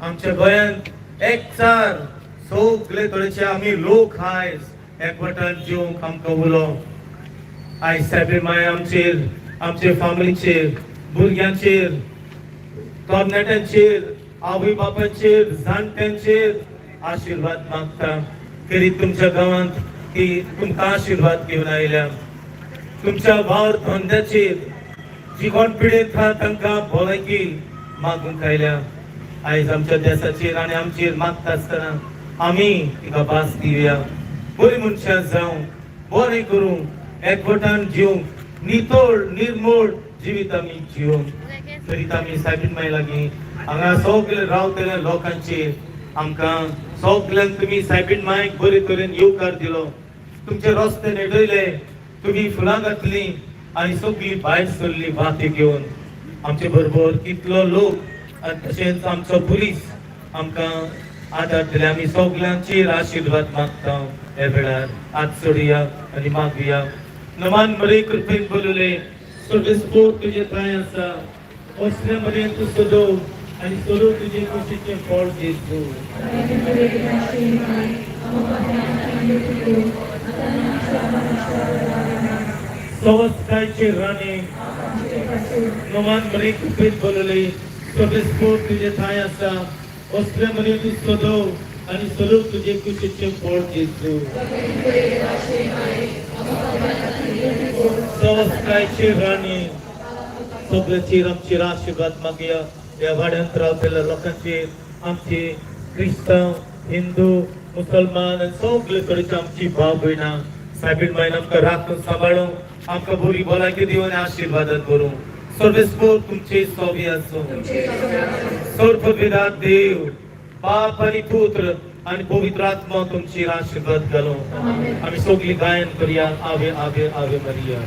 आमच्या गोंयांत एकचार सगळे तरेचे आमी लोक आयज एकवटान जिवंक आमकां उलो आयज सायबीण माय आमचेर आमचे फामिलीचेर भुरग्यांचेर तरणाट्यांचेर आवय बापायचेर जाणट्यांचेर आशिर्वाद मागता तरी तुमच्या गांवांत ती तुमकां आशिर्वाद घेवन आयल्या तुमच्या वावर धंद्याचेर जी कोण पिडेत आहा तांकां भलायकी मागूंक आयल्या आयज आमच्या देशाचेर आनी आमचेर मागता आसतना आमी तिका भास दिवया बरी मनशां जावं बरें करूं एकवटान जिवंक नितोळ निर्मळ जिवीत आमी जिवंक तरी आमी सायबीण माय लागीं हांगा सगळे रावतल्या लोकांचेर आमकां सगळ्यांक तुमी सायबीण मायक बरे तरेन येवकार दिलो तुमचे रस्ते नेटयले तुम्ही फुलां घातली आनी सगळी भायर सरली वाते घेवन आमचे बरोबर कितलो लोक आनी तशेंच आमचो पुलीस आमकां आदार दिले आमी सगळ्यांचेर आशिर्वाद मागता हे वेळार हात जोडुया आनी मागुया नमान बरे कृपेन बोलले सर्वेस्पोर तुजे थंय आसा असले मरेन तूं सोदव आनी सोदव तुजे कुशीचें फळ जेजू सवस्तायचे राणे नमान बरे कृपेन बोलले सर्वेस्पोर तुजे थंय आसा असले मरेन तूं सोदव आनी सोदव तुजे कुशीचें फळ जेजू सवस्तायचे राणे सगळ्याचेर आमचेर आशिर्वाद मागया ह्या वाड्यांत रावतल्या लोकांचेर आमचे क्रिस्तांव हिंदू मुसलमान आनी सगळे तरेचे आमची भाव भयणां सायबीण मायन आमकां राखून सांबाळूं आमकां बरी भलायकी दिवन आशिर्वादान करूं सर्वेस्पोर तुमचे सोबी आसूं सर्वपिता देव बाप आनी पुत्र आनी पवित्र आत्मा तुमचेर आशिर्वाद घालूं आमी सगळीं गायन करया आवे आवे आवे मरिया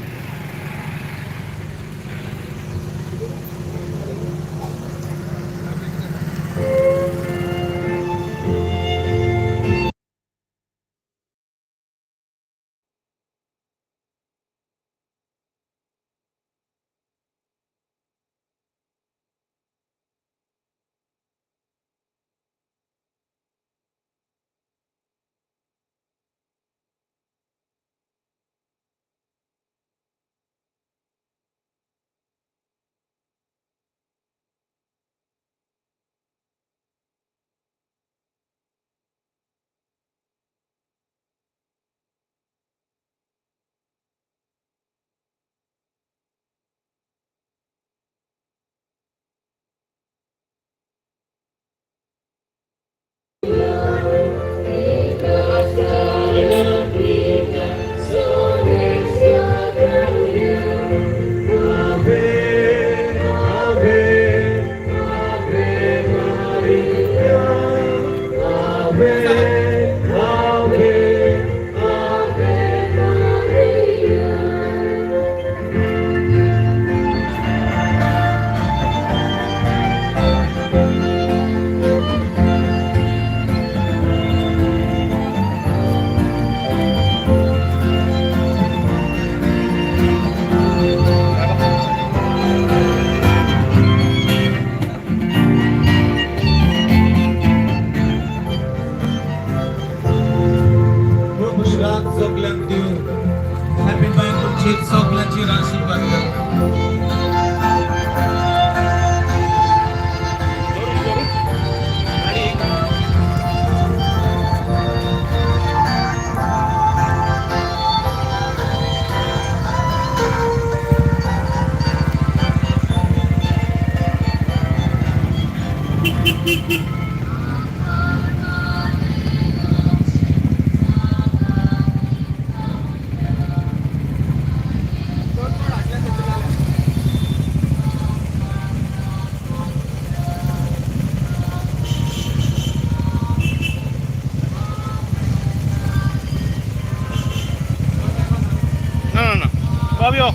Fabio.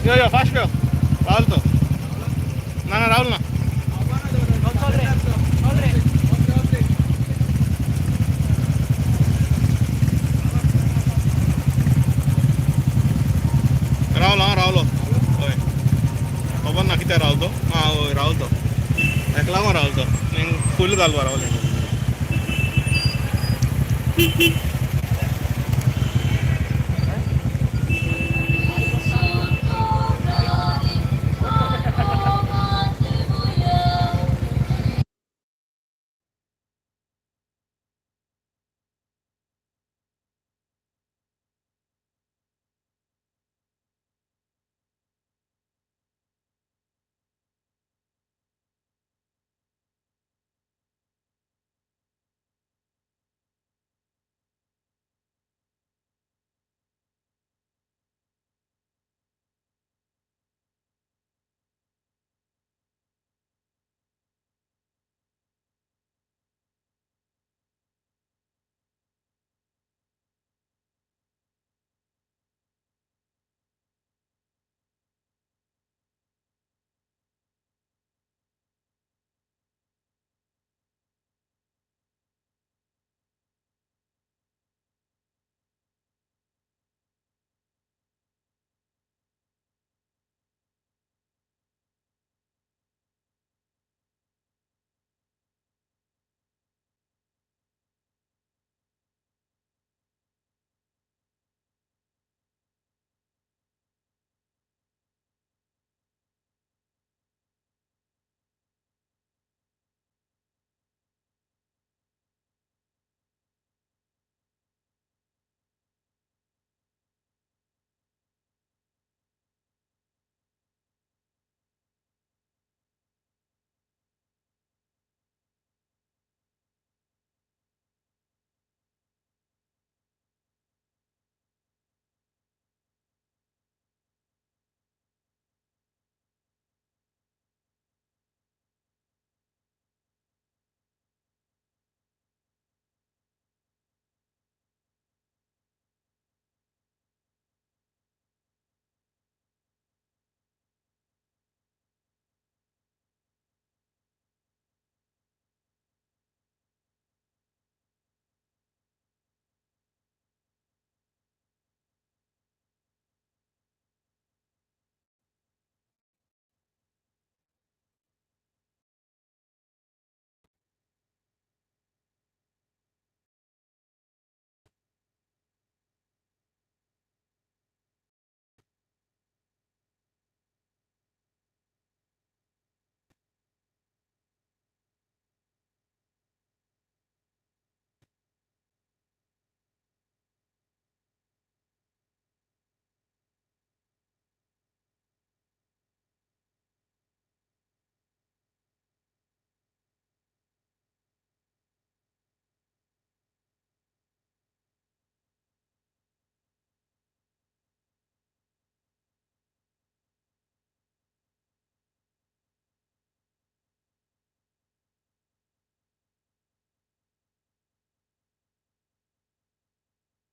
Yo, fast go. Alto. No, Raúl no. Raúl. Oye. ¿Cómo van a quitar Raúl? Ah, Raúl. लागून रावलो तो फूल घालपा रावले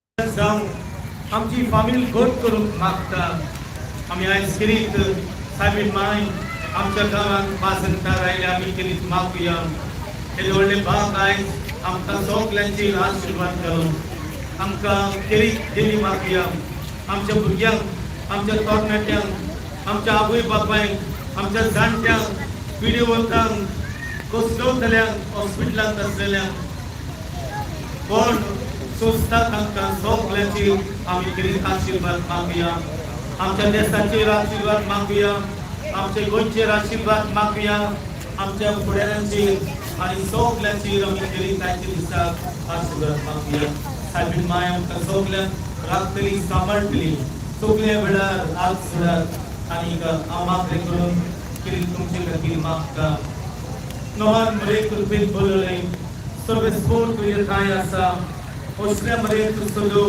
जाऊन आमची फॅमिली गोट करूंक मागता आम्ही आयज करीत साबीन माय आमच्या गांवांत पासंतार आयले आमी करीत मागुया हे व्हडले बाग आयज आमकां सगल्यांचेर आशिर्वाद करून आमकां करीत देणी मागुया आमच्या भुरग्यांक आमच्या तरणाट्यांक आमच्या आवय बापायक आमच्या जाणट्यांक पिढीवंतांक कोसगवतल्यांक हॉस्पिटलांत आसलेल्यांक कोण सोंसता तांकां सगल्यांचेर आमी करीत आशिर्वाद मागुया आमच्या देशाचेर आशिर्वाद मागुया आमच्या गोंयचेर आशिर्वाद मागुया आमच्या फुडाऱ्यांचेर आनी सगल्यांचेर आमी करीत आयच्या दिसाक आशिर्वाद मागुया साबीन माय आमकां सगल्यांक राखतली सांबाळटली सगल्या वेळार हात सोडात आनी आमाक करून करीत तुमचे खातीर मागता नवान मरे कृपेत बोलले सर्वेस्पोर तुझे काय आसा असल्या मरे तू सलो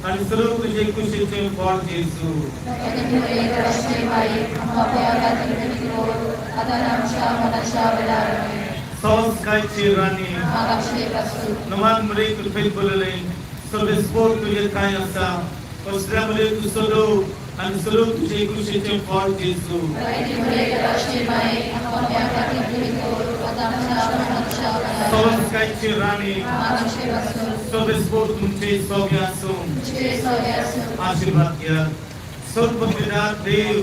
आणि सलो तुझे कुशीचे फळ जेसू संस्कायची राणी नवान मरे कृपेत बोलले सर्वेस्पोर तुझे काय आसा असल्या मरे तू सलो आणि सलो तुझे कुशीचे फळ जेसू संस्कायची राणी सर्वेस्पोर तुमचे सौम्य आसूं आशीर्वाद घ्या सर्वपिता देव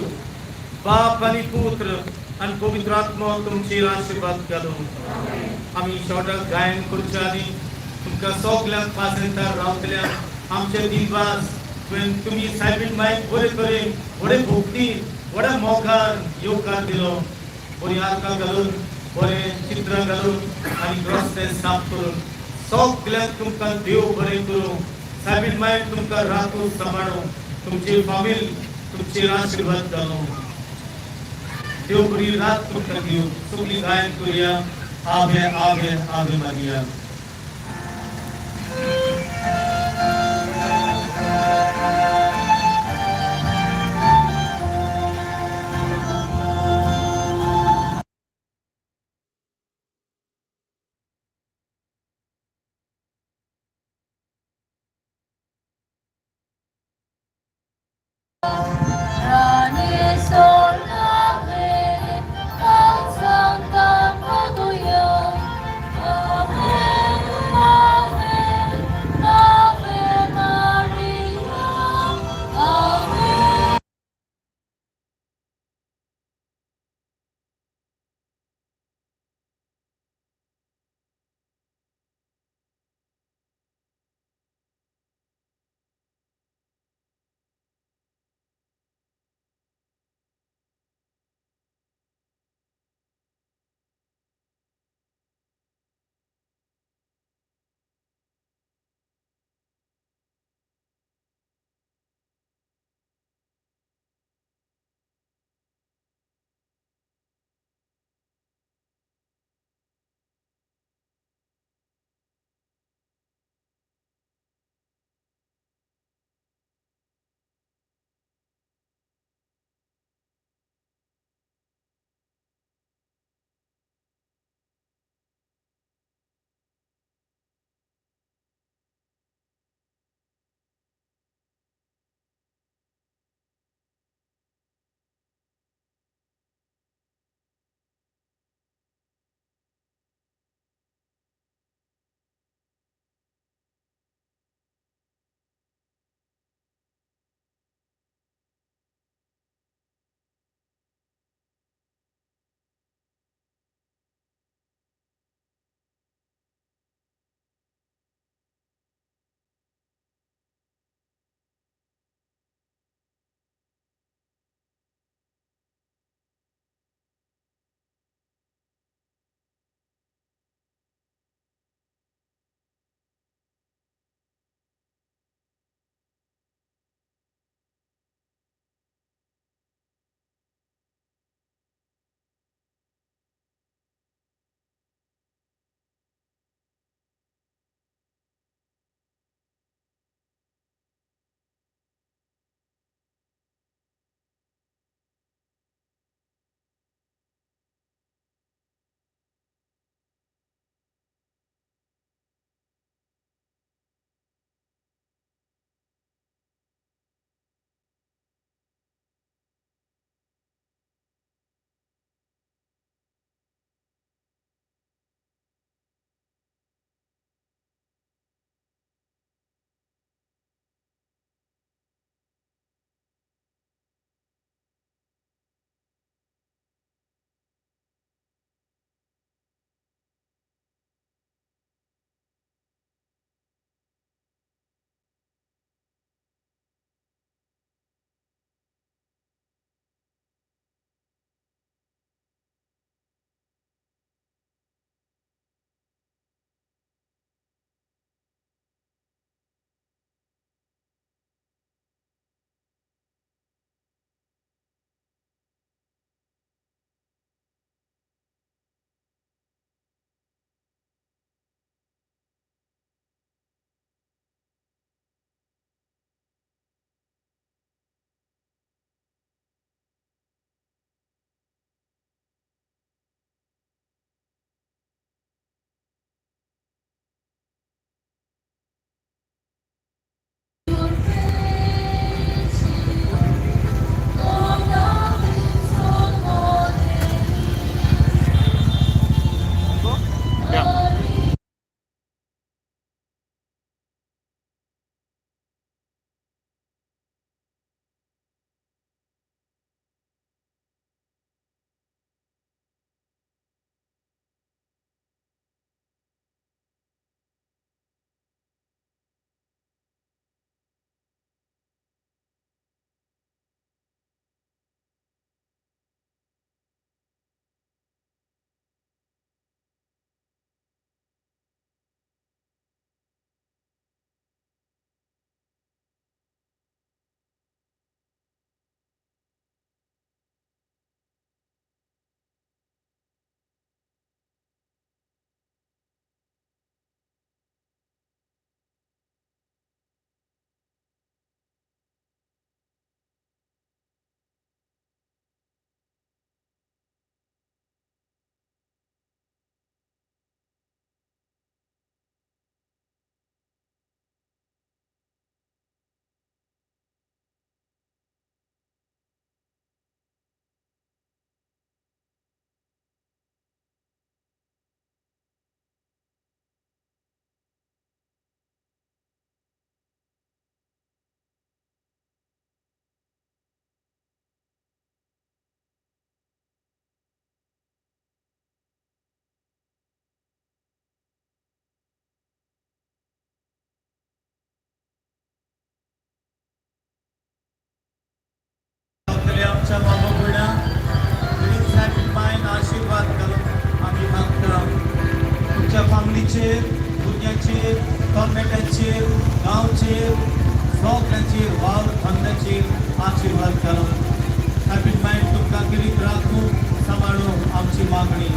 बाप आणि पुत्र आणि पवित्र आत्मा तुमचे आशीर्वाद घालून आम्ही शेवटाक गायन करच्या आधी तुमकां सगळ्यांक पासयेंतार रावतल्या आमचे दिवस तुम्ही सायबीन मायक बरे तरेन बरे भोगती बऱ्या मोगान येवकार दिलो बरी आर्कां घालून बरे चित्र घालून आणि रस्ते साफ करून सगळ्यांक तुमकां देव बरें करूं सायबीन मायक तुमकां राखूं सांबाळूं तुमची फामील तुमचे आशीर्वाद घालूं देव बरी रात तुमकां दिवं सगळीं गायन करुया आवे आवे आवे मारिया 항상 깜빡도요 아멘 आमच्या बाबा बुड्या प्लीज हॅपी माइंड आशीर्वाद करून आम्ही मागता तुमच्या फॅमिलीचेर भुरग्यांचेर तरणाट्यांचेर गांवचेर सगळ्यांचेर वावर धंद्याचेर आशीर्वाद करून हॅपी माइंड तुमकां करीत राखूं सांबाळूं आमची मागणी